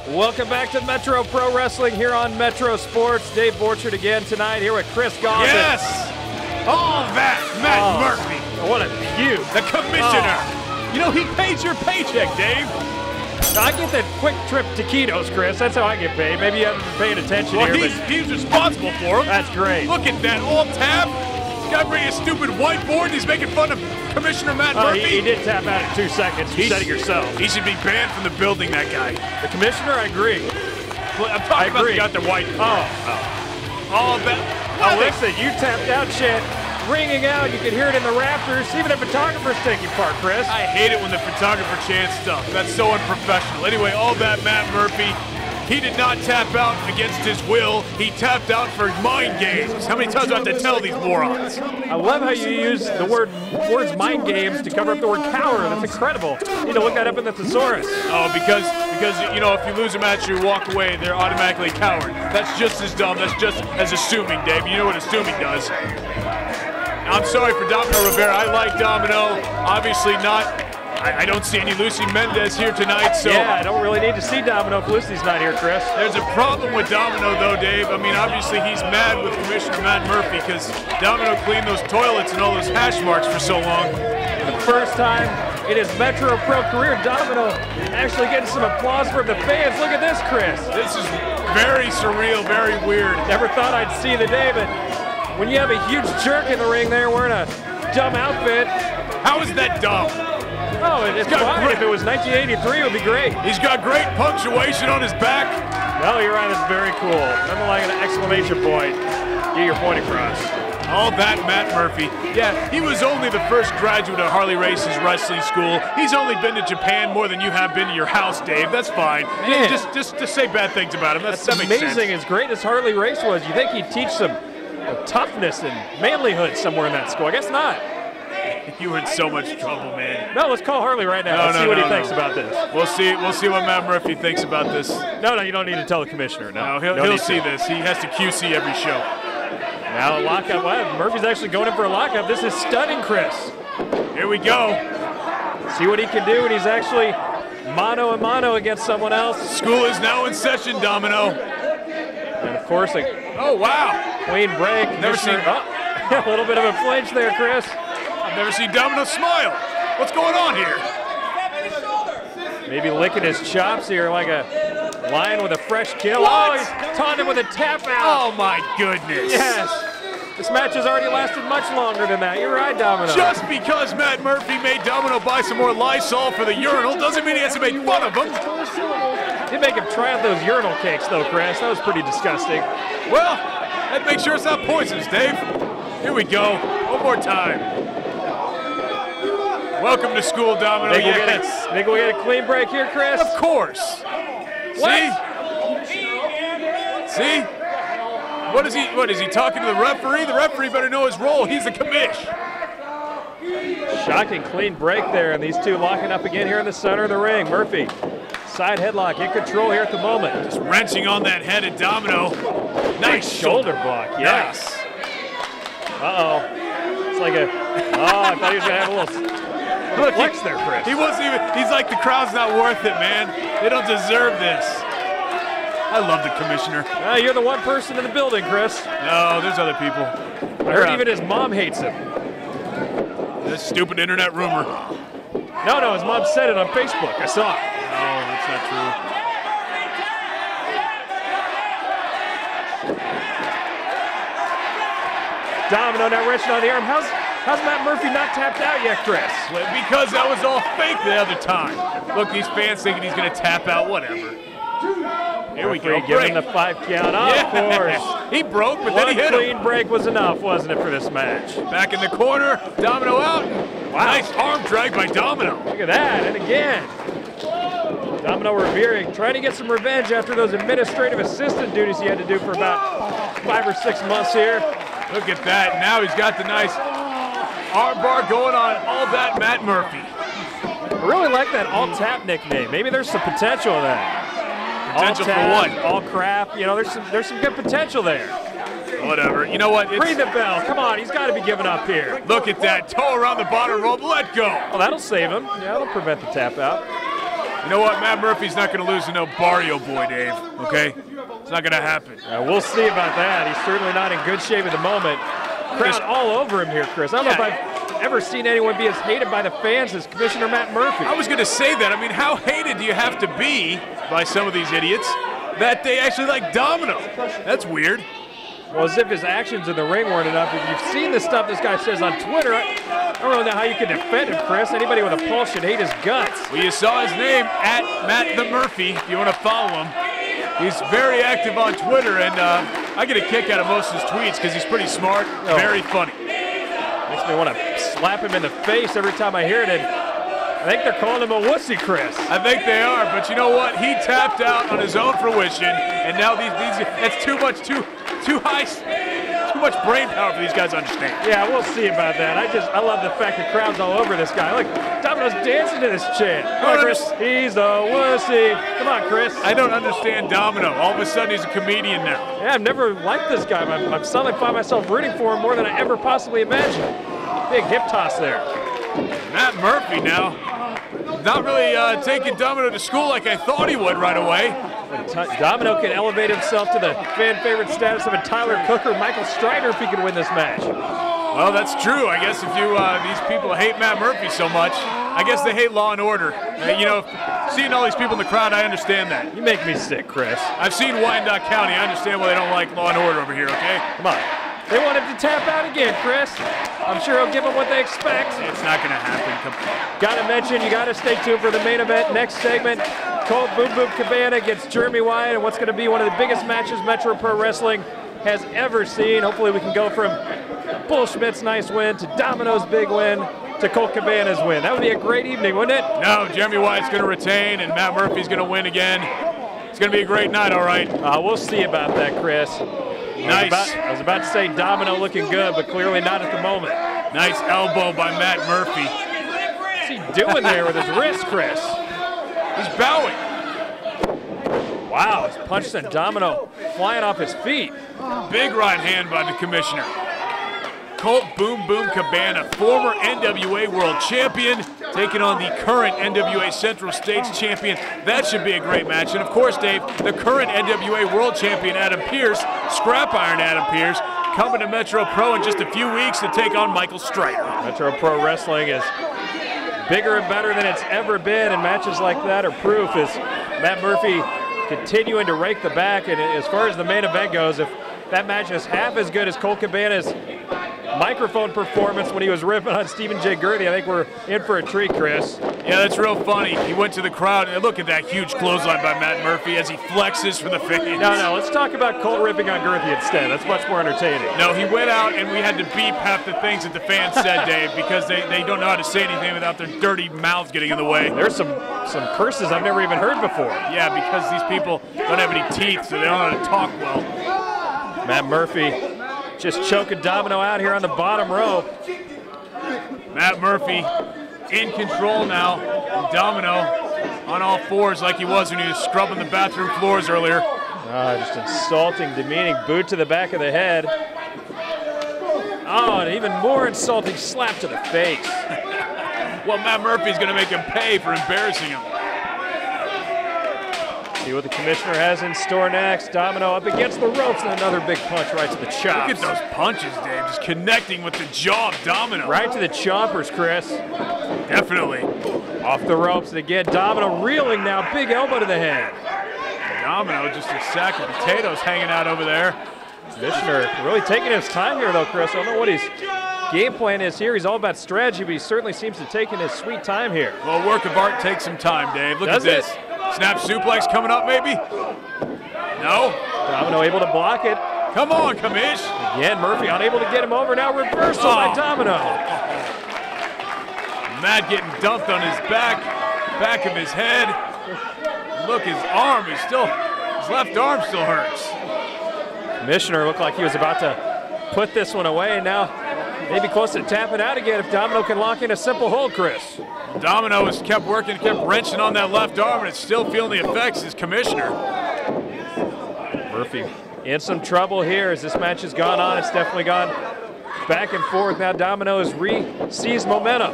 Welcome back to Metro Pro Wrestling here on Metro Sports. Dave Borchard again tonight here with Chris Goff. Yes! All that, Matt Murphy. What a cue. The commissioner. You know, he pays your paycheck, Dave. I get that quick trip to Taquitos, Chris. That's how I get paid. Maybe you haven't been paying attention well, here. He's responsible for him. That's great. Look at that, all tap. This guy bringing a stupid whiteboard. He's making fun of Commissioner Matt Murphy. He did tap out in 2 seconds. You said it yourself. He should be banned from the building, that guy. The commissioner, I agree. I'm talking about the guy with the white. All that. Oh, listen, you tapped out shit. Ringing out, you can hear it in the rafters. Even the photographer's taking part, Chris. I hate it when the photographer chants stuff. That's so unprofessional. Anyway, all that Matt Murphy, he did not tap out against his will. He tapped out for mind games. How many times do I have to tell these morons? I love how you use the words mind games to cover up the word coward. That's incredible. You need to look that up in the thesaurus. Oh, because you know, if you lose a match, you walk away, they're automatically a coward. That's just as dumb. That's just as assuming, Dave. You know what assuming does. I'm sorry for Domino Rivera. I like Domino. Obviously not. I don't see any Lucy Mendez here tonight, so. Yeah, I don't really need to see Domino if Lucy's not here, Chris. There's a problem with Domino, though, Dave. I mean, obviously he's mad with Commissioner Matt Murphy because Domino cleaned those toilets and all those hash marks for so long. The first time in his Metro Pro career, Domino actually getting some applause from the fans. Look at this, Chris. This is very surreal, very weird. Never thought I'd see the day, but when you have a huge jerk in the ring there wearing a dumb outfit. How is that dumb? Oh, it's fine. If it was 1983, it would be great. He's got great punctuation on his back. No, you're right. It's very cool. Nothing like an exclamation point. Get your point across. All that Matt Murphy. Yeah, he was only the first graduate of Harley Race's wrestling school. He's only been to Japan more than you have been to your house, Dave. That's fine. Man. Just say bad things about him. That makes amazing. sense. As great as Harley Race was, you think he'd teach some toughness and manlyhood somewhere in that school? I guess not. You were in so much trouble, man. No, let's call Harley right now. Let's see what he thinks about this. We'll see what Matt Murphy thinks about this. No, you don't need to tell the commissioner. No, he'll see this. He has to QC every show. Now a lockup. Wow, Murphy's actually going in for a lockup. This is stunning, Chris. Here we go. See what he can do when he's actually mano a mano against someone else. School is now in session, Domino. And of course, oh wow, clean break. Never seen a little bit of a flinch there, Chris. I've never seen Domino smile. What's going on here? Maybe licking his chops here like a lion with a fresh kill. What? Oh, he's taunting with a tap out. Oh my goodness. Yes. This match has already lasted much longer than that. You're right, Domino. Just because Matt Murphy made Domino buy some more Lysol for the urinal doesn't mean he has to make fun of him. Did make him try out those urinal cakes, though, Chris. That was pretty disgusting. Well, that makes sure it's not poisonous, Dave. Here we go. One more time. Welcome to school, Domino. Think we'll get a clean break here, Chris? Of course. What? See? What is he talking to the referee? The referee better know his role. He's the commish. Shocking clean break there, and these two locking up again here in the center of the ring. Murphy, side headlock, in control here at the moment. Just wrenching on that head of Domino. Nice shoulder block, yes. Uh-oh. It's like a, I thought he was going to have a little flex there, Chris. He wasn't even, he's like, the crowd's not worth it, man. They don't deserve this. I love the commissioner. You're the one person in the building, Chris. No, there's other people. I heard even his mom hates him. This stupid internet rumor. No, his mom said it on Facebook. I saw it. No, that's not true. Domino now wrenching on the arm. How's Matt Murphy not tapped out yet, Chris? Because that was all fake the other time. Look, these fans thinking he's going to tap out, whatever. Here we go. Giving the 5 count. Oh, yeah. Of course. He broke, but then he hit him. One clean break was enough, wasn't it, for this match? Back in the corner, Domino out. Wow. Nice arm drag by Domino. Look at that, and again. Domino Rivera trying to get some revenge after those administrative assistant duties he had to do for about 5 or 6 months here. Look at that. Now he's got the nice arm bar going on all that Matt Murphy. I really like that all-tap nickname. Maybe there's some potential in that. Potential for what? All crap. You know, there's some good potential there. Whatever. You know what? Ring the bell. Come on, he's got to be giving up here. Look at that. Toe around the bottom rope. Let go. Oh, that'll save him. Yeah, that'll prevent the tap out. You know what? Matt Murphy's not going to lose to no Barrio boy, Dave, okay? It's not going to happen. We'll see about that. He's certainly not in good shape at the moment. Crowd all over him here, Chris. I don't know if I've ever seen anyone be as hated by the fans as Commissioner Matt Murphy. I was going to say that. I mean, how hated do you have to be by some of these idiots that they actually like Domino? That's weird. Well, as if his actions in the ring weren't enough. If you've seen the stuff this guy says on Twitter, I don't really know how you can defend him, Chris. Anybody with a pulse should hate his guts. Well, you saw his name, @MattTheMurphy, if you want to follow him. He's very active on Twitter, and I get a kick out of most of his tweets because he's pretty smart, very funny. Makes me want to slap him in the face every time I hear it. And I think they're calling him a wussy, Chris. I think they are, but you know what? He tapped out on his own fruition, and now that's too much brain power for these guys to understand. Yeah, we'll see about that. I love the fact the crowd's all over this guy. Look, Domino's dancing to this chant. Come on, Chris. He's a wussy. Come on, Chris. I don't understand Domino. All of a sudden, he's a comedian now. Yeah, I've never liked this guy. I suddenly find myself rooting for him more than I ever possibly imagined. Big hip toss there. Matt Murphy now. Not really taking Domino to school like I thought he would right away. Domino can elevate himself to the fan favorite status of a Tyler Cook or Michael Strider if he can win this match. Well, that's true. I guess if these people hate Matt Murphy so much, I guess they hate Law and Order. You know, seeing all these people in the crowd, I understand that. You make me sick, Chris. I've seen Wyandotte County. I understand why they don't like Law and Order over here, okay? Come on. They want him to tap out again, Chris. I'm sure he'll give them what they expect. It's not going to happen. Got to mention, you got to stay tuned for the main event. Next segment, Colt Boom Boom Cabana against Jeremy Wyatt, and what's going to be one of the biggest matches Metro Pro Wrestling has ever seen. Hopefully we can go from Bull Schmidt's nice win to Domino's big win to Colt Cabana's win. That would be a great evening, wouldn't it? No, Jeremy Wyatt's going to retain, and Matt Murphy's going to win again. It's going to be a great night, all right. We'll see about that, Chris. Nice. I was about to say Domino looking good, but clearly not at the moment. Nice elbow by Matt Murphy. What's he doing there with his wrist, Chris? He's bowing. Wow, his punch sent Domino flying off his feet. Big right hand by the commissioner. Colt Boom Boom Cabana, former NWA World Champion, taking on the current NWA Central States Champion. That should be a great match. And of course, Dave, the current NWA World Champion, Adam Pearce, Scrap Iron Adam Pearce, coming to Metro Pro in just a few weeks to take on Michael Strider. Metro Pro Wrestling is bigger and better than it's ever been, and matches like that are proof as Matt Murphy continuing to rake the back. And as far as the main event goes, if that match is half as good as Colt Cabana's microphone performance when he was ripping on Stephen J. Gertie, I think we're in for a treat, Chris. Yeah, that's real funny. He went to the crowd, and look at that huge clothesline by Matt Murphy as he flexes for the fans. No, let's talk about Colt ripping on Gertie instead. That's much more entertaining. No, he went out, and we had to beep half the things that the fans said, Dave, because they don't know how to say anything without their dirty mouths getting in the way. There's some curses I've never even heard before. Yeah, because these people don't have any teeth, so they don't know how to talk well. Matt Murphy just choking Domino out here on the bottom rope. Matt Murphy in control now. Domino on all fours like he was when he was scrubbing the bathroom floors earlier. Just insulting, demeaning boot to the back of the head. Oh, and even more insulting slap to the face. Well, Matt Murphy's going to make him pay for embarrassing him. See what the commissioner has in store next. Domino up against the ropes and another big punch right to the chops. Look at those punches, Dave, just connecting with the jaw of Domino. Right to the chompers, Chris. Definitely. Off the ropes, and again, Domino reeling now, big elbow to the head. Domino, just a sack of potatoes hanging out over there. Commissioner really taking his time here, though, Chris. I don't know what his game plan is here. He's all about strategy, but he certainly seems to take in his sweet time here. Well, work of art takes some time, Dave. Look at this. Snap suplex coming up, maybe? No? Domino able to block it. Come on, Commish. Again, Murphy unable to get him over. Now reversal by Domino. Matt getting dumped on his back of his head. Look, his arm is still, his left arm still hurts. Commissioner looked like he was about to put this one away, and now maybe close to tapping out again if Domino can lock in a simple hold, Chris. Domino has kept working, kept wrenching on that left arm, and it's still feeling the effects as Commissioner. Murphy in some trouble here as this match has gone on. It's definitely gone back and forth. Now Domino has seized momentum.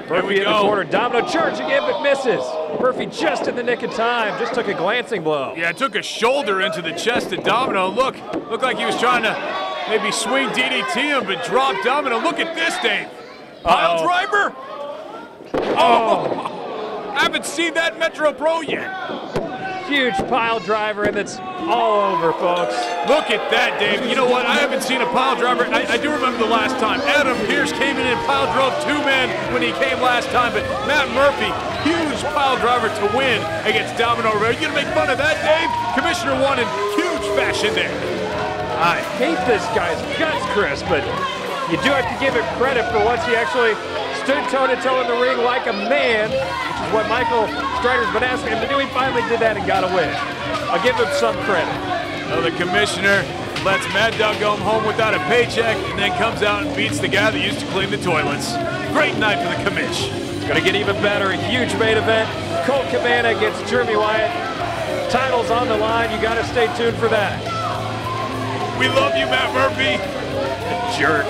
Murphy in the corner. Domino charging in, but misses. Murphy just in the nick of time. Just took a glancing blow. Yeah, took a shoulder into the chest of Domino. Looked like he was trying to maybe swing DDT him, but dropped Domino. Look at this, Dave. Pile driver. Oh, I haven't seen that Metro Pro yet. Huge pile driver, and it's all over, folks. Look at that, Dave. You know what? I haven't seen a pile driver. I do remember the last time. Adam Pearce came in and pile drove 2 men when he came last time, but Matt Murphy, huge pile driver to win against Domino Rivera. You gonna make fun of that, Dave? Commissioner won in huge fashion there. I hate this guy's guts, Chris, but you do have to give him credit for once he actually stood toe-to-toe in the ring like a man, which is what Michael Strider's been asking him to do. He finally did that and got a win. I'll give him some credit. Well, the commissioner lets Mad Dog go home without a paycheck and then comes out and beats the guy that used to clean the toilets. Great night for the commish. Gonna get even better. A huge main event. Colt Cabana against Jeremy Wyatt. Titles on the line. You gotta stay tuned for that. We love you, Matt Murphy. Jerk.